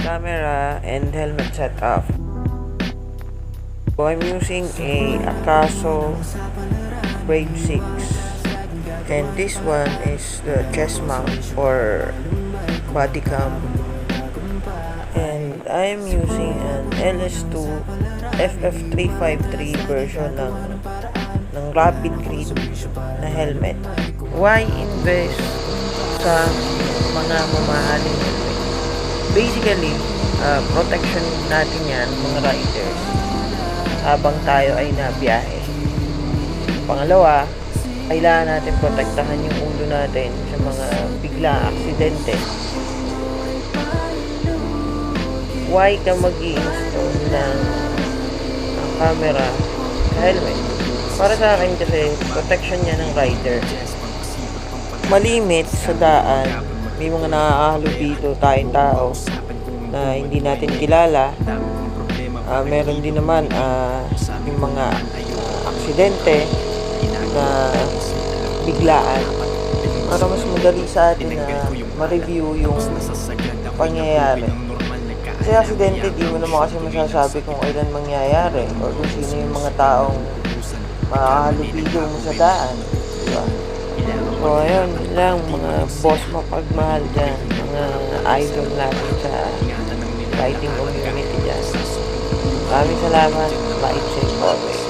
camera and helmet setup. So I'm using a Akaso Brave 6, and this one is the chest mount or body cam, and I'm using an LS2 FF353 version ng Rapid Grip na helmet. Why invest sa mga mamahaling helmet? Basically, protection natin yan mga riders habang tayo ay nabiyahe. Pangalawa, kailangan natin protektahan yung ulo natin sa mga bigla aksidente. Why ka mag-i-install ng camera sa helmet? Para sa akin kasi, protection niya ng rider. Malimit sa daan, may mga nakakahalubilo tayong tao na hindi natin kilala. Meron din naman yung mga aksidente na biglaan. Para mas madali sa atin na ma-review yung pangyayari. Kasi aksidente, di mo naman kasi masasabi kung kailan mangyayari o kung sino yung mga taong makakahalubilo mo sa daan. Diba? So, ayun lang mga boss mapagmahal dyan, mga idol natin sa riding community dyan. Maraming salamat. Bye, safe always.